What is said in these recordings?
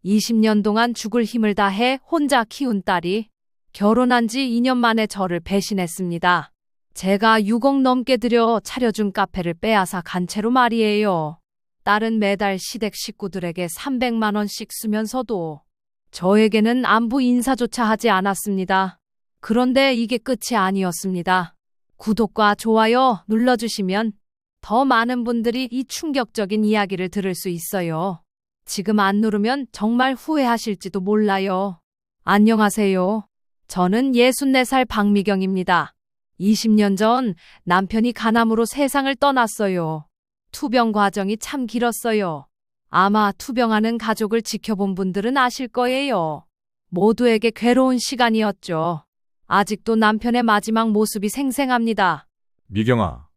20년 동안 죽을 힘을 다해 혼자 키운 딸이 결혼한 지 2년 만에 저를 배신했습니다. 제가 6억 넘게 들여 차려준 카페를 빼앗아 간 채로 말이에요. 딸은 매달 시댁 식구들에게 300만 원씩 쓰면서도 저에게는 안부 인사조차 하지 않았습니다. 그런데 이게 끝이 아니었습니다. 구독과 좋아요 눌러주시면 더 많은 분들이 이 충격적인 이야기를 들을 수 있어요. 지금 안 누르면 정말 후회하실지도 몰라요. 안녕하세요. 저는 64살 박미경입니다. 20년 전 남편이 간암으로 세상을 떠났어요. 투병 과정이 참 길었어요. 아마 투병하는 가족을 지켜본 분들은 아실 거예요. 모두에게 괴로운 시간이었죠. 아직도 남편의 마지막 모습이 생생합니다. 미경아,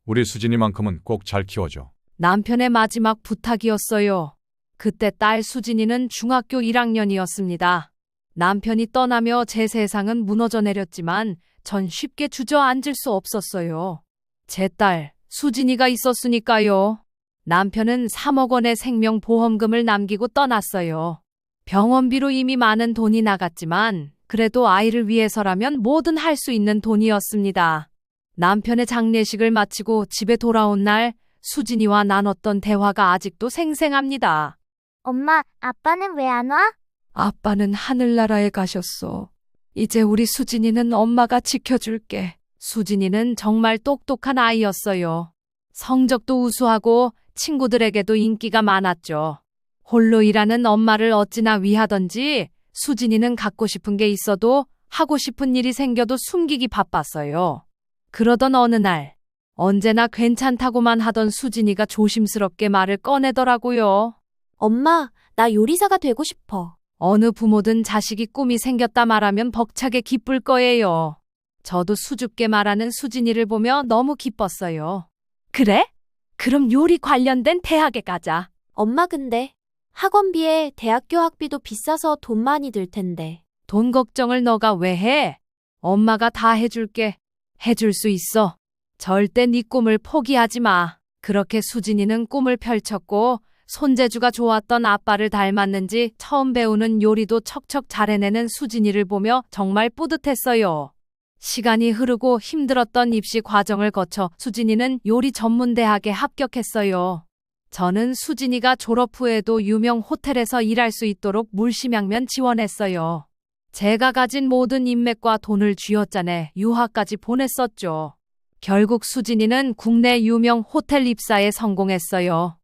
우리 수진이만큼은 꼭 잘 키워줘. 남편의 마지막 부탁이었어요. 그때 딸 수진이는 중학교 1학년이었습니다. 남편이 떠나며 제 세상은 무너져 내렸지만 전 쉽게 주저앉을 수 없었어요. 제 딸 수진이가 있었으니까요. 남편은 3억 원의 생명보험금을 남기고 떠났어요. 병원비로 이미 많은 돈이 나갔지만 그래도 아이를 위해서라면 뭐든 할 수 있는 돈이었습니다. 남편의 장례식을 마치고 집에 돌아온 날 수진이와 나눴던 대화가 아직도 생생합니다. 엄마, 아빠는 왜 안 와? 아빠는 하늘나라에 가셨어. 이제 우리 수진이는 엄마가 지켜줄게. 수진이는 정말 똑똑한 아이였어요. 성적도 우수하고 친구들에게도 인기가 많았죠. 홀로 일하는 엄마를 어찌나 위하던지 수진이는 갖고 싶은 게 있어도 하고 싶은 일이 생겨도 숨기기 바빴어요. 그러던 어느 날 언제나 괜찮다고만 하던 수진이가 조심스럽게 말을 꺼내더라고요. 엄마, 나 요리사가 되고 싶어. 어느 부모든 자식이 꿈이 생겼다 말하면 벅차게 기쁠 거예요. 저도 수줍게 말하는 수진이를 보며 너무 기뻤어요. 그래? 그럼 요리 관련된 대학에 가자. 엄마 근데 학원비에 대학교 학비도 비싸서 돈 많이 들 텐데. 돈 걱정을 너가 왜 해? 엄마가 다 해줄게. 해줄 수 있어. 절대 네 꿈을 포기하지 마. 그렇게 수진이는 꿈을 펼쳤고 손재주가 좋았던 아빠를 닮았는지 처음 배우는 요리도 척척 잘해내는 수진이를 보며 정말 뿌듯했어요. 시간이 흐르고 힘들었던 입시 과정을 거쳐 수진이는 요리 전문 대학에 합격했어요. 저는 수진이가 졸업 후에도 유명 호텔에서 일할 수 있도록 물심양면 지원했어요. 제가 가진 모든 인맥과 돈을 쥐어짜내 유학까지 보냈었죠. 결국 수진이는 국내 유명 호텔 입사에 성공했어요.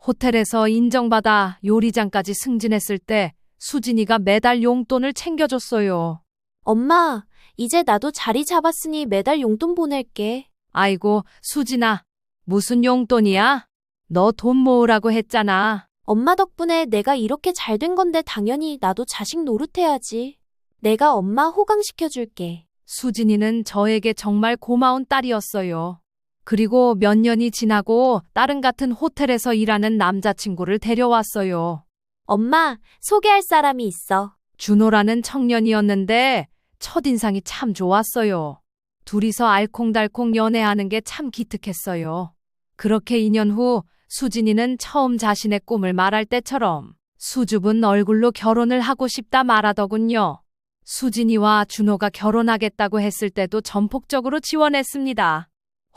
호텔에서 인정받아 요리장까지 승진했을 때 수진이가 매달 용돈을 챙겨줬어요. 엄마, 이제 나도 자리 잡았으니 매달 용돈 보낼게. 아이고, 수진아. 무슨 용돈이야? 너 돈 모으라고 했잖아. 엄마 덕분에 내가 이렇게 잘 된 건데 당연히 나도 자식 노릇해야지. 내가 엄마 호강시켜줄게. 수진이는 저에게 정말 고마운 딸이었어요. 그리고 몇 년이 지나고 다른 같은 호텔에서 일하는 남자친구를 데려왔어요. 엄마, 소개할 사람이 있어. 준호라는 청년이었는데 첫인상이 참 좋았어요. 둘이서 알콩달콩 연애하는 게 참 기특했어요. 그렇게 2년 후 수진이는 처음 자신의 꿈을 말할 때처럼 수줍은 얼굴로 결혼을 하고 싶다 말하더군요. 수진이와 준호가 결혼하겠다고 했을 때도 전폭적으로 지원했습니다.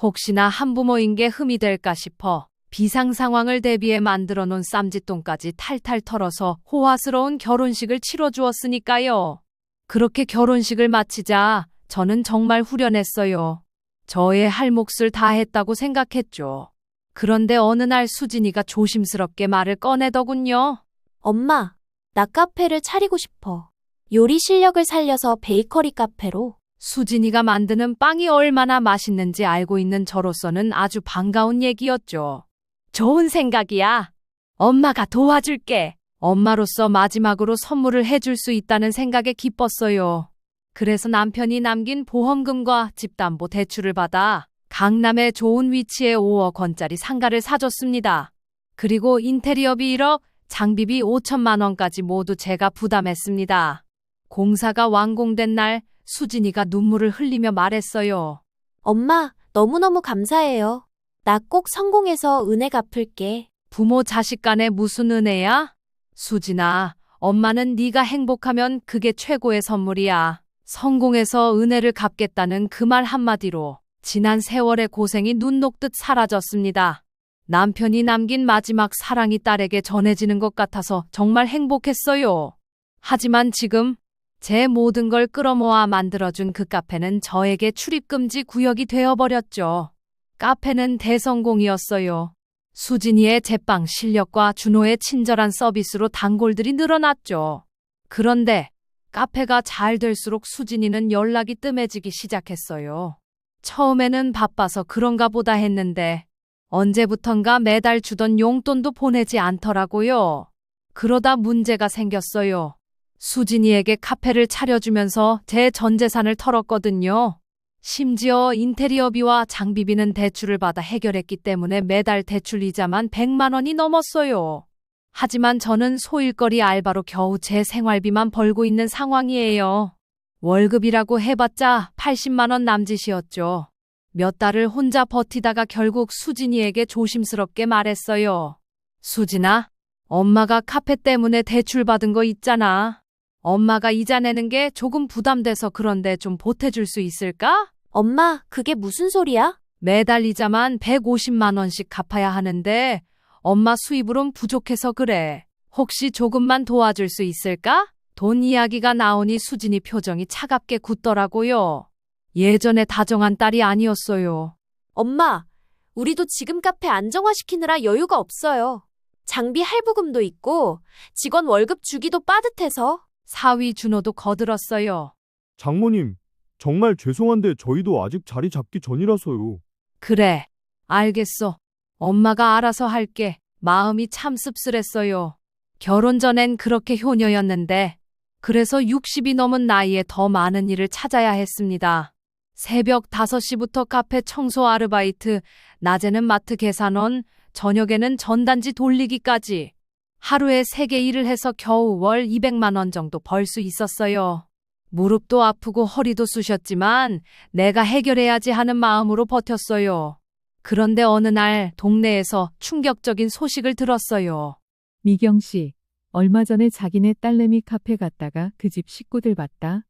혹시나 한부모인 게 흠이 될까 싶어 비상 상황을 대비해 만들어 놓은 쌈짓돈까지 탈탈 털어서 호화스러운 결혼식을 치러주었으니까요. 그렇게 결혼식을 마치자 저는 정말 후련했어요. 저의 할 몫을 다 했다고 생각했죠. 그런데 어느 날 수진이가 조심스럽게 말을 꺼내더군요. 엄마, 나 카페를 차리고 싶어. 요리 실력을 살려서 베이커리 카페로. 수진이가 만드는 빵이 얼마나 맛있는지 알고 있는 저로서는 아주 반가운 얘기였죠. 좋은 생각이야. 엄마가 도와줄게. 엄마로서 마지막으로 선물을 해줄 수 있다는 생각에 기뻤어요. 그래서 남편이 남긴 보험금과 집담보 대출을 받아 강남의 좋은 위치에 5억 원짜리 상가를 사줬습니다. 그리고 인테리어비 1억, 장비비 5천만 원까지 모두 제가 부담했습니다. 공사가 완공된 날 수진이가 눈물을 흘리며 말했어요. 엄마, 너무너무 감사해요. 나 꼭 성공해서 은혜 갚을게. 부모 자식 간에 무슨 은혜야? 수진아, 엄마는 네가 행복하면 그게 최고의 선물이야. 성공해서 은혜를 갚겠다는 그 말 한마디로 지난 세월의 고생이 눈 녹듯 사라졌습니다. 남편이 남긴 마지막 사랑이 딸에게 전해지는 것 같아서 정말 행복했어요. 하지만 지금 제 모든 걸 끌어모아 만들어준 그 카페는 저에게 출입금지 구역이 되어버렸죠. 카페는 대성공이었어요. 수진이의 제빵 실력과 준호의 친절한 서비스로 단골들이 늘어났죠. 그런데 카페가 잘 될수록 수진이는 연락이 뜸해지기 시작했어요. 처음에는 바빠서 그런가 보다 했는데 언제부턴가 매달 주던 용돈도 보내지 않더라고요. 그러다 문제가 생겼어요. 수진이에게 카페를 차려주면서 제 전 재산을 털었거든요. 심지어 인테리어비와 장비비는 대출을 받아 해결했기 때문에 매달 대출 이자만 100만 원이 넘었어요. 하지만 저는 소일거리 알바로 겨우 제 생활비만 벌고 있는 상황이에요. 월급이라고 해봤자 80만 원 남짓이었죠. 몇 달을 혼자 버티다가 결국 수진이에게 조심스럽게 말했어요. 수진아, 엄마가 카페 때문에 대출 받은 거 있잖아. 엄마가 이자 내는 게 조금 부담돼서 그런데 좀 보태줄 수 있을까? 엄마, 그게 무슨 소리야? 매달 이자만 150만 원씩 갚아야 하는데 엄마 수입으론 부족해서 그래. 혹시 조금만 도와줄 수 있을까? 돈 이야기가 나오니 수진이 표정이 차갑게 굳더라고요. 예전에 다정한 딸이 아니었어요. 엄마, 우리도 지금 카페 안정화시키느라 여유가 없어요. 장비 할부금도 있고 직원 월급 주기도 빠듯해서. 사위 준호도 거들었어요. 장모님, 정말 죄송한데 저희도 아직 자리 잡기 전이라서요. 그래, 알겠어. 엄마가 알아서 할게. 마음이 참 씁쓸했어요. 결혼 전엔 그렇게 효녀였는데 그래서 60이 넘은 나이에 더 많은 일을 찾아야 했습니다. 새벽 5시부터 카페 청소 아르바이트, 낮에는 마트 계산원, 저녁에는 전단지 돌리기까지. 하루에 3개 일을 해서 겨우 월 200만 원 정도 벌 수 있었어요. 무릎도 아프고 허리도 쑤셨지만 내가 해결해야지 하는 마음으로 버텼어요. 그런데 어느 날 동네에서 충격적인 소식을 들었어요. 미경 씨, 얼마 전에 자기네 딸내미 카페 갔다가 그 집 식구들 봤다.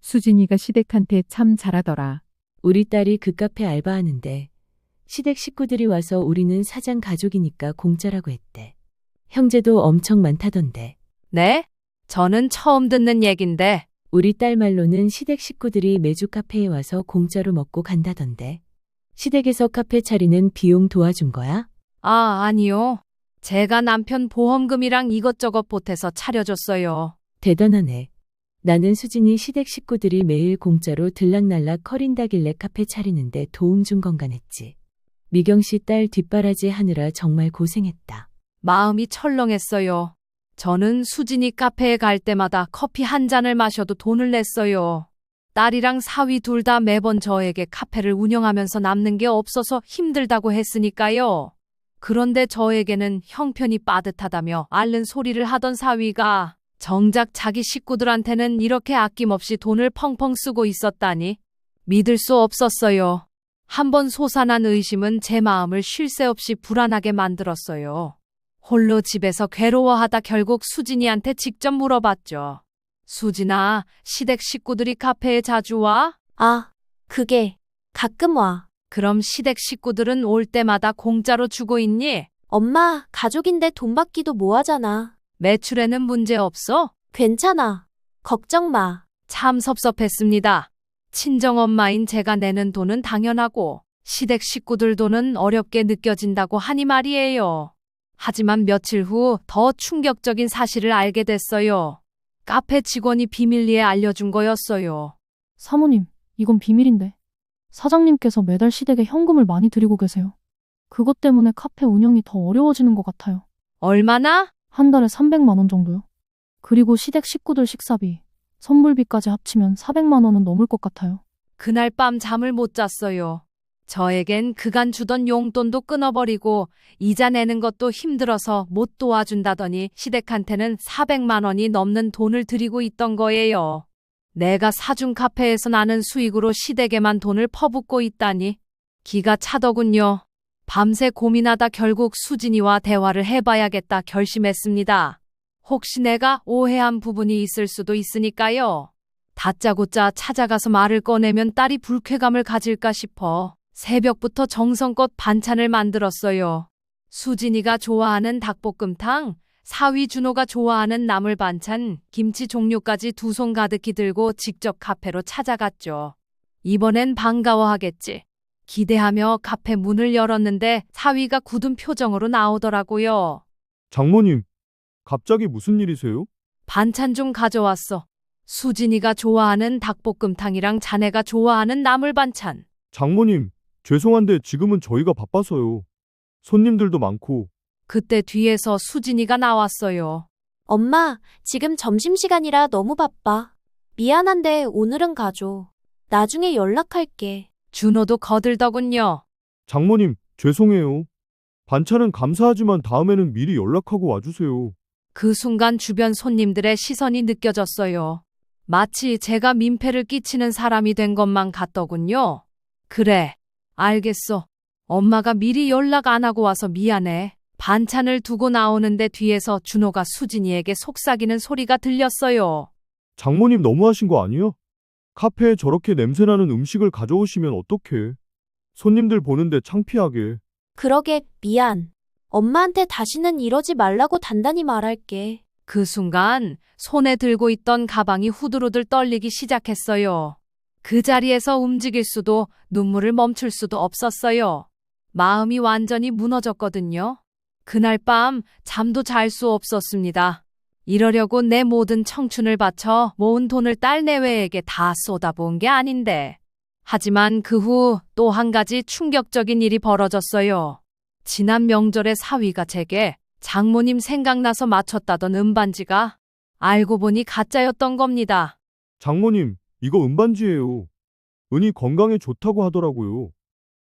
수진이가 시댁한테 참 잘하더라. 우리 딸이 그 카페 알바하는데 시댁 식구들이 와서 우리는 사장 가족이니까 공짜라고 했대. 형제도 엄청 많다던데. 네? 저는 처음 듣는 얘긴데. 우리 딸 말로는 시댁 식구들이 매주 카페에 와서 공짜로 먹고 간다던데. 시댁에서 카페 차리는 비용 도와준 거야? 아, 아니요. 제가 남편 보험금이랑 이것저것 보태서 차려줬어요. 대단하네. 나는 수진이 시댁 식구들이 매일 공짜로 들락날락 커린다길래 카페 차리는데 도움 준 건가 했지. 미경 씨 딸 뒷바라지 하느라 정말 고생했다. 마음이 철렁했어요. 저는 수진이 카페에 갈 때마다 커피 한 잔을 마셔도 돈을 냈어요. 딸이랑 사위 둘 다 매번 저에게 카페를 운영하면서 남는 게 없어서 힘들다고 했으니까요. 그런데 저에게는 형편이 빠듯하다며 앓는 소리를 하던 사위가 정작 자기 식구들한테는 이렇게 아낌없이 돈을 펑펑 쓰고 있었다니 믿을 수 없었어요. 한번 솟아난 의심은 제 마음을 쉴 새 없이 불안하게 만들었어요. 홀로 집에서 괴로워하다 결국 수진이한테 직접 물어봤죠. 수진아, 시댁 식구들이 카페에 자주 와? 아, 그게 가끔 와. 그럼 시댁 식구들은 올 때마다 공짜로 주고 있니? 엄마, 가족인데 돈 받기도 뭐하잖아. 매출에는 문제 없어? 괜찮아. 걱정 마. 참 섭섭했습니다. 친정엄마인 제가 내는 돈은 당연하고 시댁 식구들 돈은 어렵게 느껴진다고 하니 말이에요. 하지만 며칠 후 더 충격적인 사실을 알게 됐어요. 카페 직원이 비밀리에 알려준 거였어요. 사모님, 이건 비밀인데. 사장님께서 매달 시댁에 현금을 많이 드리고 계세요. 그것 때문에 카페 운영이 더 어려워지는 것 같아요. 얼마나? 한 달에 300만 원 정도요. 그리고 시댁 식구들 식사비, 선불비까지 합치면 400만 원은 넘을 것 같아요. 그날 밤 잠을 못 잤어요. 저에겐 그간 주던 용돈도 끊어버리고 이자 내는 것도 힘들어서 못 도와준다더니 시댁한테는 400만 원이 넘는 돈을 드리고 있던 거예요. 내가 사준 카페에서 나는 수익으로 시댁에만 돈을 퍼붓고 있다니 기가 차더군요. 밤새 고민하다 결국 수진이와 대화를 해봐야겠다 결심했습니다. 혹시 내가 오해한 부분이 있을 수도 있으니까요. 다짜고짜 찾아가서 말을 꺼내면 딸이 불쾌감을 가질까 싶어 새벽부터 정성껏 반찬을 만들었어요. 수진이가 좋아하는 닭볶음탕, 사위 준호가 좋아하는 나물 반찬, 김치 종류까지 두 손 가득히 들고 직접 카페로 찾아갔죠. 이번엔 반가워하겠지. 기대하며 카페 문을 열었는데 사위가 굳은 표정으로 나오더라고요. 장모님, 갑자기 무슨 일이세요? 반찬 좀 가져왔어. 수진이가 좋아하는 닭볶음탕이랑 자네가 좋아하는 나물 반찬. 장모님, 죄송한데 지금은 저희가 바빠서요. 손님들도 많고. 그때 뒤에서 수진이가 나왔어요. 엄마, 지금 점심시간이라 너무 바빠. 미안한데 오늘은 가줘. 나중에 연락할게. 준호도 거들더군요. 장모님, 죄송해요. 반찬은 감사하지만 다음에는 미리 연락하고 와주세요. 그 순간 주변 손님들의 시선이 느껴졌어요. 마치 제가 민폐를 끼치는 사람이 된 것만 같더군요. 그래, 알겠어. 엄마가 미리 연락 안 하고 와서 미안해. 반찬을 두고 나오는데 뒤에서 준호가 수진이에게 속삭이는 소리가 들렸어요. 장모님 너무하신 거 아니야? 카페에 저렇게 냄새나는 음식을 가져오시면 어떡해. 손님들 보는데 창피하게. 그러게, 미안. 엄마한테 다시는 이러지 말라고 단단히 말할게. 그 순간 손에 들고 있던 가방이 후들후들 떨리기 시작했어요. 그 자리에서 움직일 수도 눈물을 멈출 수도 없었어요. 마음이 완전히 무너졌거든요. 그날 밤 잠도 잘 수 없었습니다. 이러려고 내 모든 청춘을 바쳐 모은 돈을 딸 내외에게 다 쏟아부은 게 아닌데. 하지만 그 후 또 한 가지 충격적인 일이 벌어졌어요. 지난 명절에 사위가 제게 장모님 생각나서 맞췄다던 은반지가 알고 보니 가짜였던 겁니다. 장모님, 이거 은반지예요. 은이 건강에 좋다고 하더라고요.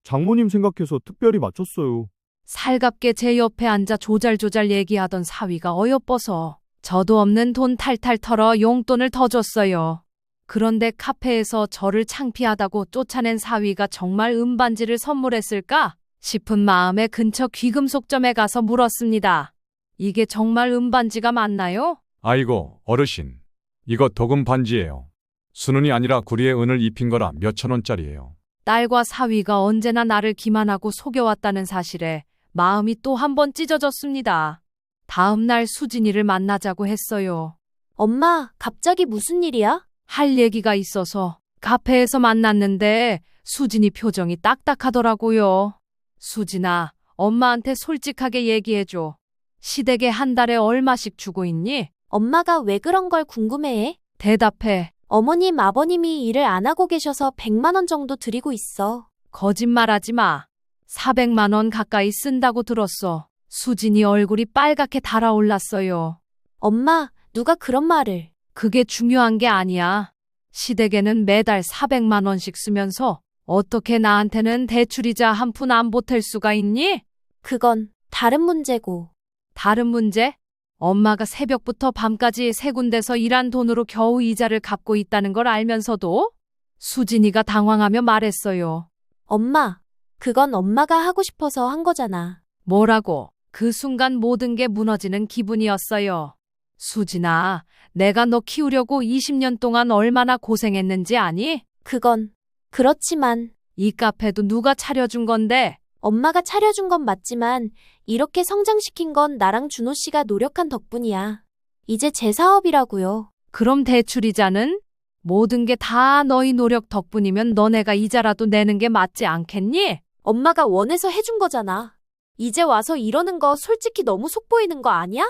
장모님 생각해서 특별히 맞췄어요. 살갑게 제 옆에 앉아 조잘조잘 얘기하던 사위가 어여뻐서 저도 없는 돈 탈탈 털어 용돈을 더 줬어요. 그런데 카페에서 저를 창피하다고 쫓아낸 사위가 정말 은반지를 선물했을까 싶은 마음에 근처 귀금속점에 가서 물었습니다. 이게 정말 은반지가 맞나요? 아이고, 어르신. 이거 도금 반지예요. 순은이 아니라 구리에 은을 입힌 거라 몇천 원짜리예요. 딸과 사위가 언제나 나를 기만하고 속여왔다는 사실에 마음이 또 한 번 찢어졌습니다. 다음 날 수진이를 만나자고 했어요. 엄마, 갑자기 무슨 일이야? 할 얘기가 있어서 카페에서 만났는데 수진이 표정이 딱딱하더라고요. 수진아, 엄마한테 솔직하게 얘기해줘. 시댁에 한 달에 얼마씩 주고 있니? 엄마가 왜 그런 걸 궁금해해? 대답해. 어머님, 아버님이 일을 안 하고 계셔서 100만 원 정도 드리고 있어. 거짓말하지 마. 400만 원 가까이 쓴다고 들었어. 수진이 얼굴이 빨갛게 달아올랐어요. 엄마, 누가 그런 말을. 그게 중요한 게 아니야. 시댁에는 매달 400만 원씩 쓰면서 어떻게 나한테는 대출이자 한 푼 안 보탤 수가 있니? 그건 다른 문제고. 다른 문제? 엄마가 새벽부터 밤까지 세 군데서 일한 돈으로 겨우 이자를 갚고 있다는 걸 알면서도? 수진이가 당황하며 말했어요. 엄마, 그건 엄마가 하고 싶어서 한 거잖아. 뭐라고? 그 순간 모든 게 무너지는 기분이었어요. 수진아, 내가 너 키우려고 20년 동안 얼마나 고생했는지 아니? 그건 그렇지만 이 카페도 누가 차려준 건데? 엄마가 차려준 건 맞지만 이렇게 성장시킨 건 나랑 준호 씨가 노력한 덕분이야. 이제 제 사업이라고요. 그럼 대출이자는? 모든 게 다 너희 노력 덕분이면 너네가 이자라도 내는 게 맞지 않겠니? 엄마가 원해서 해준 거잖아. 이제 와서 이러는 거 솔직히 너무 속보이는 거 아니야?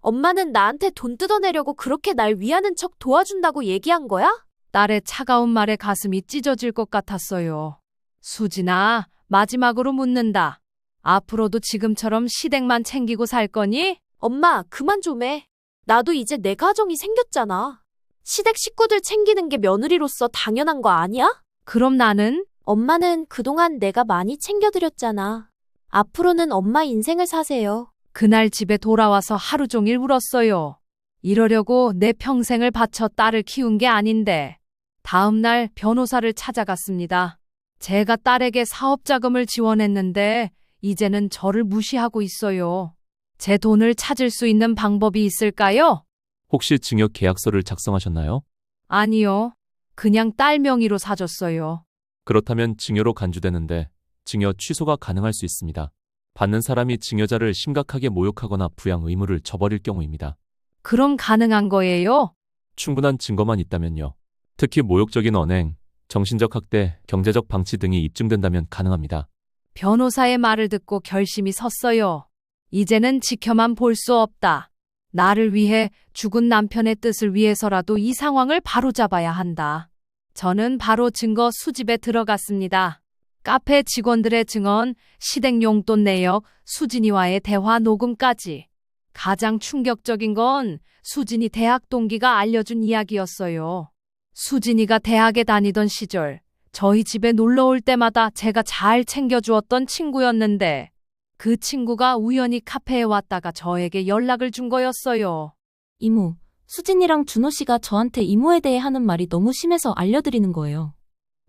엄마는 나한테 돈 뜯어내려고 그렇게 날 위하는 척 도와준다고 얘기한 거야? 딸의 차가운 말에 가슴이 찢어질 것 같았어요. 수진아, 마지막으로 묻는다. 앞으로도 지금처럼 시댁만 챙기고 살 거니? 엄마, 그만 좀 해. 나도 이제 내 가정이 생겼잖아. 시댁 식구들 챙기는 게 며느리로서 당연한 거 아니야? 그럼 나는? 엄마는 그동안 내가 많이 챙겨드렸잖아. 앞으로는 엄마 인생을 사세요. 그날 집에 돌아와서 하루 종일 울었어요. 이러려고 내 평생을 바쳐 딸을 키운 게 아닌데. 다음 날 변호사를 찾아갔습니다. 제가 딸에게 사업 자금을 지원했는데 이제는 저를 무시하고 있어요. 제 돈을 찾을 수 있는 방법이 있을까요? 혹시 증여 계약서를 작성하셨나요? 아니요. 그냥 딸 명의로 사줬어요. 그렇다면 증여로 간주되는데 증여 취소가 가능할 수 있습니다. 받는 사람이 증여자를 심각하게 모욕하거나 부양 의무를 저버릴 경우입니다. 그럼 가능한 거예요? 충분한 증거만 있다면요. 특히 모욕적인 언행, 정신적 학대, 경제적 방치 등이 입증된다면 가능합니다. 변호사의 말을 듣고 결심이 섰어요. 이제는 지켜만 볼 수 없다. 나를 위해 죽은 남편의 뜻을 위해서라도 이 상황을 바로잡아야 한다. 저는 바로 증거 수집에 들어갔습니다. 카페 직원들의 증언, 시댁 용돈 내역, 수진이와의 대화 녹음까지. 가장 충격적인 건 수진이 대학 동기가 알려준 이야기였어요. 수진이가 대학에 다니던 시절 저희 집에 놀러 올 때마다 제가 잘 챙겨주었던 친구였는데 그 친구가 우연히 카페에 왔다가 저에게 연락을 준 거였어요. 이모, 수진이랑 준호 씨가 저한테 이모에 대해 하는 말이 너무 심해서 알려드리는 거예요.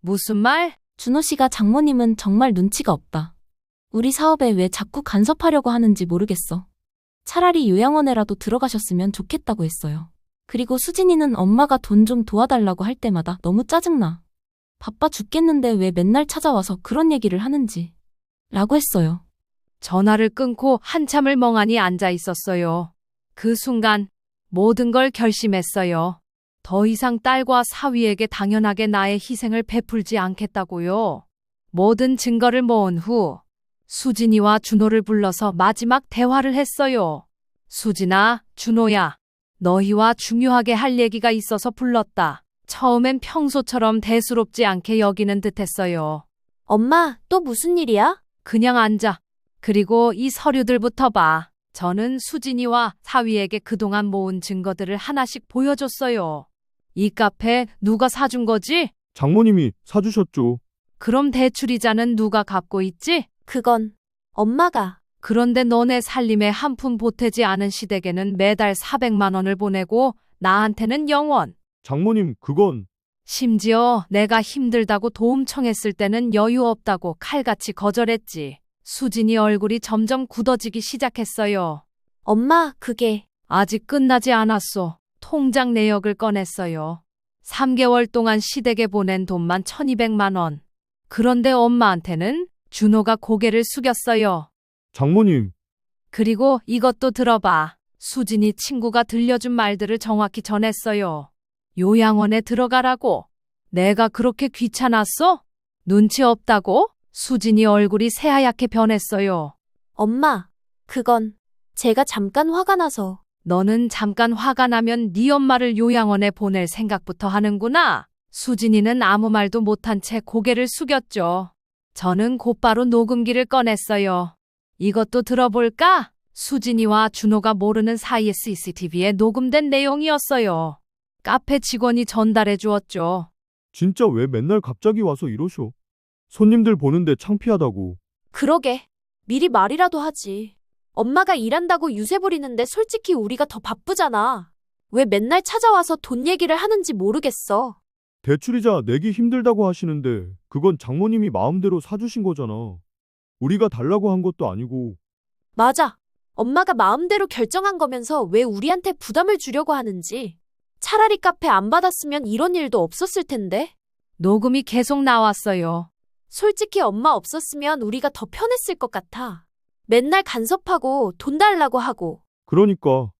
무슨 말? 준호 씨가 장모님은 정말 눈치가 없다. 우리 사업에 왜 자꾸 간섭하려고 하는지 모르겠어. 차라리 요양원에라도 들어가셨으면 좋겠다고 했어요. 그리고 수진이는 엄마가 돈 좀 도와달라고 할 때마다 너무 짜증나. 바빠 죽겠는데 왜 맨날 찾아와서 그런 얘기를 하는지. 라고 했어요. 전화를 끊고 한참을 멍하니 앉아 있었어요. 그 순간 모든 걸 결심했어요. 더 이상 딸과 사위에게 당연하게 나의 희생을 베풀지 않겠다고요. 모든 증거를 모은 후 수진이와 준호를 불러서 마지막 대화를 했어요. 수진아, 준호야, 너희와 중요하게 할 얘기가 있어서 불렀다. 처음엔 평소처럼 대수롭지 않게 여기는 듯했어요. 엄마, 또 무슨 일이야? 그냥 앉아. 그리고 이 서류들부터 봐. 저는 수진이와 사위에게 그동안 모은 증거들을 하나씩 보여줬어요. 이 카페 누가 사준 거지? 장모님이 사주셨죠. 그럼 대출이자는 누가 갚고 있지? 그건 엄마가. 그런데 너네 살림에 한 푼 보태지 않은 시댁에는 매달 400만 원을 보내고 나한테는 0원. 장모님, 그건 심지어 내가 힘들다고 도움 청했을 때는 여유 없다고 칼같이 거절했지. 수진이 얼굴이 점점 굳어지기 시작했어요. 엄마, 그게. 아직 끝나지 않았어. 통장 내역을 꺼냈어요. 3개월 동안 시댁에 보낸 돈만 1200만 원. 그런데 엄마한테는 준호가 고개를 숙였어요. 장모님, 그리고 이것도 들어봐. 수진이 친구가 들려준 말들을 정확히 전했어요. 요양원에 들어가라고. 내가 그렇게 귀찮았어? 눈치 없다고? 수진이 얼굴이 새하얗게 변했어요. 엄마, 그건 제가 잠깐 화가 나서. 너는 잠깐 화가 나면 네 엄마를 요양원에 보낼 생각부터 하는구나. 수진이는 아무 말도 못한 채 고개를 숙였죠. 저는 곧바로 녹음기를 꺼냈어요. 이것도 들어볼까? 수진이와 준호가 모르는 사이에 CCTV에 녹음된 내용이었어요. 카페 직원이 전달해 주었죠. 진짜 왜 맨날 갑자기 와서 이러셔? 손님들 보는데 창피하다고. 그러게. 미리 말이라도 하지. 엄마가 일한다고 유세 부리는데 솔직히 우리가 더 바쁘잖아. 왜 맨날 찾아와서 돈 얘기를 하는지 모르겠어. 대출이자 내기 힘들다고 하시는데 그건 장모님이 마음대로 사주신 거잖아. 우리가 달라고 한 것도 아니고. 맞아. 엄마가 마음대로 결정한 거면서 왜 우리한테 부담을 주려고 하는지. 차라리 카페 안 받았으면 이런 일도 없었을 텐데. 녹음이 계속 나왔어요. 솔직히 엄마 없었으면 우리가 더 편했을 것 같아. 맨날 간섭하고 돈 달라고 하고. 그러니까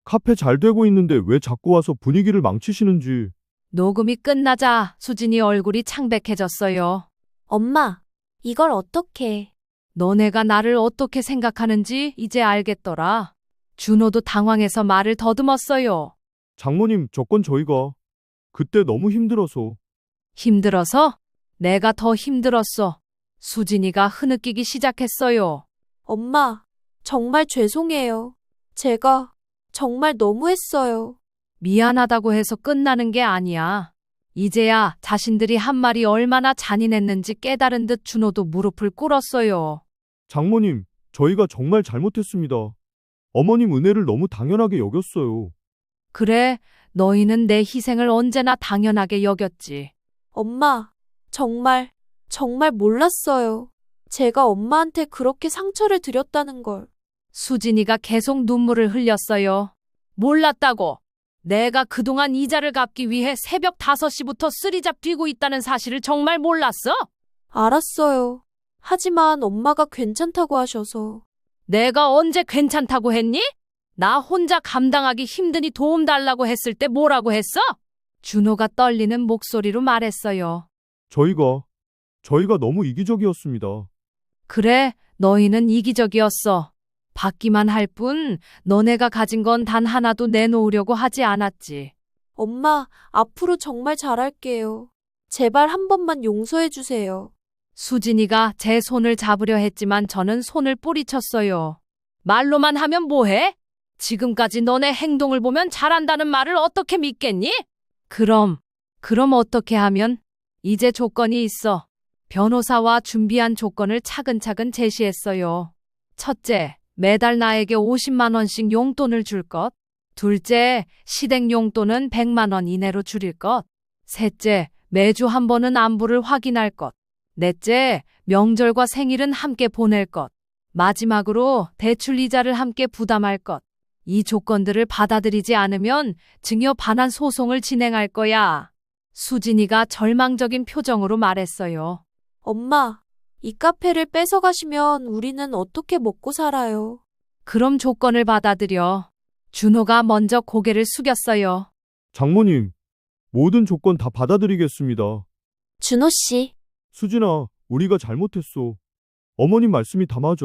카페 잘 되고 있는데 왜 자꾸 와서 분위기를 망치시는지. 녹음이 끝나자 수진이 얼굴이 창백해졌어요. 엄마, 이걸 어떻게. 너네가 나를 어떻게 생각하는지 이제 알겠더라. 준호도 당황해서 말을 더듬었어요. 장모님, 저건 저희가 그때 너무 힘들어서. 힘들어서? 내가 더 힘들었어. 수진이가 흐느끼기 시작했어요. 엄마, 정말 죄송해요. 제가 정말 너무했어요. 미안하다고 해서 끝나는 게 아니야. 이제야 자신들이 한 말이 얼마나 잔인했는지 깨달은 듯 준호도 무릎을 꿇었어요. 장모님, 저희가 정말 잘못했습니다. 어머님 은혜를 너무 당연하게 여겼어요. 그래, 너희는 내 희생을 언제나 당연하게 여겼지. 엄마, 정말 몰랐어요. 제가 엄마한테 그렇게 상처를 드렸다는 걸. 수진이가 계속 눈물을 흘렸어요. 몰랐다고. 내가 그동안 이자를 갚기 위해 새벽 5시부터 쓰리잡 뛰고 있다는 사실을 정말 몰랐어? 알았어요. 하지만 엄마가 괜찮다고 하셔서. 내가 언제 괜찮다고 했니? 나 혼자 감당하기 힘드니 도움 달라고 했을 때 뭐라고 했어? 준호가 떨리는 목소리로 말했어요. 저희가 너무 이기적이었습니다. 그래, 너희는 이기적이었어. 받기만 할 뿐 너네가 가진 건 단 하나도 내놓으려고 하지 않았지. 엄마, 앞으로 정말 잘할게요. 제발 한 번만 용서해 주세요. 수진이가 제 손을 잡으려 했지만 저는 손을 뿌리쳤어요. 말로만 하면 뭐해? 지금까지 너네 행동을 보면 잘한다는 말을 어떻게 믿겠니? 그럼 어떻게 하면? 이제 조건이 있어. 변호사와 준비한 조건을 차근차근 제시했어요. 첫째, 매달 나에게 50만 원씩 용돈을 줄 것. 둘째, 시댁 용돈은 100만 원 이내로 줄일 것. 셋째, 매주 한 번은 안부를 확인할 것. 넷째, 명절과 생일은 함께 보낼 것. 마지막으로 대출 이자를 함께 부담할 것. 이 조건들을 받아들이지 않으면 증여 반환 소송을 진행할 거야. 수진이가 절망적인 표정으로 말했어요. 엄마, 이 카페를 뺏어가시면 우리는 어떻게 먹고 살아요? 그럼 조건을 받아들여. 준호가 먼저 고개를 숙였어요. 장모님, 모든 조건 다 받아드리겠습니다. 준호 씨, 수진아, 우리가 잘못했어. 어머님 말씀이 다 맞아.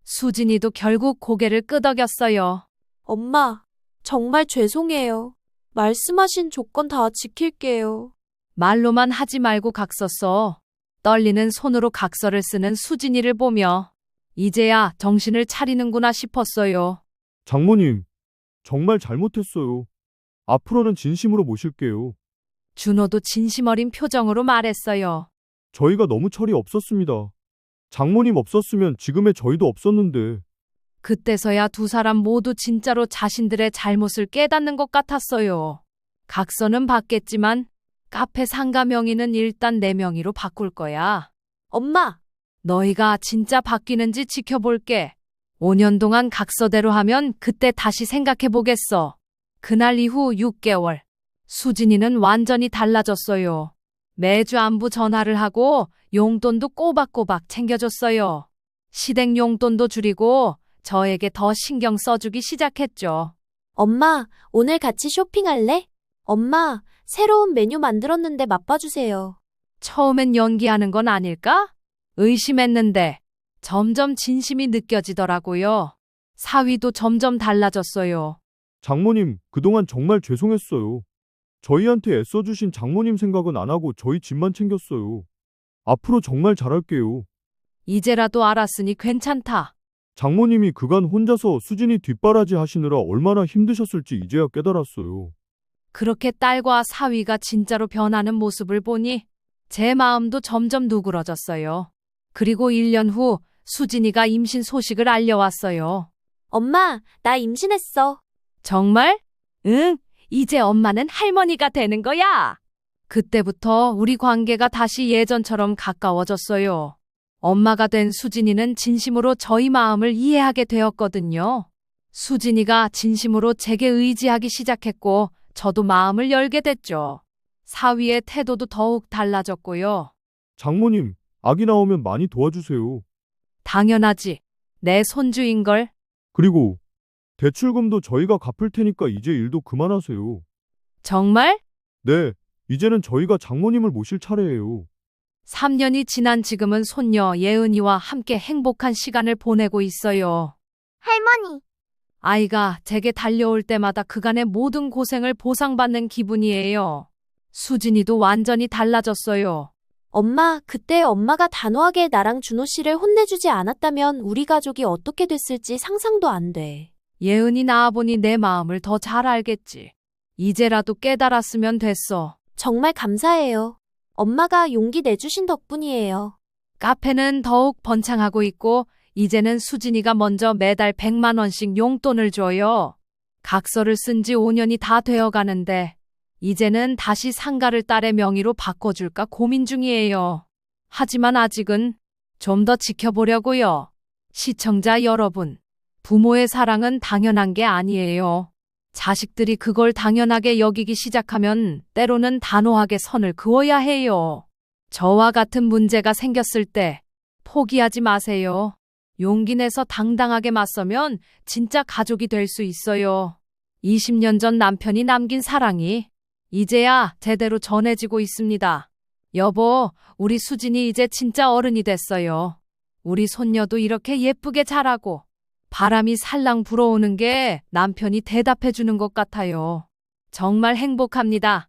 수진이도 결국 고개를 끄덕였어요. 엄마, 정말 죄송해요. 말씀하신 조건 다 지킬게요. 말로만 하지 말고 각서 써. 떨리는 손으로 각서를 쓰는 수진이를 보며 이제야 정신을 차리는구나 싶었어요. 장모님, 정말 잘못했어요. 앞으로는 진심으로 모실게요. 준호도 진심 어린 표정으로 말했어요. 저희가 너무 철이 없었습니다. 장모님 없었으면 지금의 저희도 없었는데. 그때서야 두 사람 모두 진짜로 자신들의 잘못을 깨닫는 것 같았어요. 각서는 받겠지만 카페 상가 명의는 일단 내 명의로 바꿀 거야. 엄마, 너희가 진짜 바뀌는지 지켜볼게. 5년 동안 각서대로 하면 그때 다시 생각해 보겠어. 그날 이후 6개월. 수진이는 완전히 달라졌어요. 매주 안부 전화를 하고 용돈도 꼬박꼬박 챙겨줬어요. 시댁 용돈도 줄이고 저에게 더 신경 써주기 시작했죠. 엄마, 오늘 같이 쇼핑할래? 엄마, 새로운 메뉴 만들었는데 맛봐주세요. 처음엔 연기하는 건 아닐까? 의심했는데 점점 진심이 느껴지더라고요. 사위도 점점 달라졌어요. 장모님, 그동안 정말 죄송했어요. 저희한테 애써주신 장모님 생각은 안 하고 저희 집만 챙겼어요. 앞으로 정말 잘할게요. 이제라도 알았으니 괜찮다. 장모님이 그간 혼자서 수진이 뒷바라지 하시느라 얼마나 힘드셨을지 이제야 깨달았어요. 그렇게 딸과 사위가 진짜로 변하는 모습을 보니 제 마음도 점점 누그러졌어요. 그리고 1년 후 수진이가 임신 소식을 알려왔어요. 엄마, 나 임신했어. 정말? 응, 이제 엄마는 할머니가 되는 거야. 그때부터 우리 관계가 다시 예전처럼 가까워졌어요. 엄마가 된 수진이는 진심으로 저희 마음을 이해하게 되었거든요. 수진이가 진심으로 제게 의지하기 시작했고 저도 마음을 열게 됐죠. 사위의 태도도 더욱 달라졌고요. 장모님, 아기 나오면 많이 도와주세요. 당연하지. 내 손주인걸. 그리고 대출금도 저희가 갚을 테니까 이제 일도 그만하세요. 정말? 네, 이제는 저희가 장모님을 모실 차례예요. 3년이 지난 지금은 손녀 예은이와 함께 행복한 시간을 보내고 있어요. 할머니. 아이가 제게 달려올 때마다 그간의 모든 고생을 보상받는 기분이에요. 수진이도 완전히 달라졌어요. 엄마, 그때 엄마가 단호하게 나랑 준호 씨를 혼내주지 않았다면 우리 가족이 어떻게 됐을지 상상도 안 돼. 예은이 낳아보니 내 마음을 더 잘 알겠지. 이제라도 깨달았으면 됐어. 정말 감사해요. 엄마가 용기 내주신 덕분이에요. 카페는 더욱 번창하고 있고 이제는 수진이가 먼저 매달 100만 원씩 용돈을 줘요. 각서를 쓴 지 5년이 다 되어 가는데 이제는 다시 상가를 딸의 명의로 바꿔줄까 고민 중이에요. 하지만 아직은 좀 더 지켜보려고요. 시청자 여러분, 부모의 사랑은 당연한 게 아니에요. 자식들이 그걸 당연하게 여기기 시작하면 때로는 단호하게 선을 그어야 해요. 저와 같은 문제가 생겼을 때 포기하지 마세요. 용기 내서 당당하게 맞서면 진짜 가족이 될 수 있어요. 20년 전 남편이 남긴 사랑이 이제야 제대로 전해지고 있습니다. 여보, 우리 수진이 이제 진짜 어른이 됐어요. 우리 손녀도 이렇게 예쁘게 자라고 바람이 살랑 불어오는 게 남편이 대답해 주는 것 같아요. 정말 행복합니다.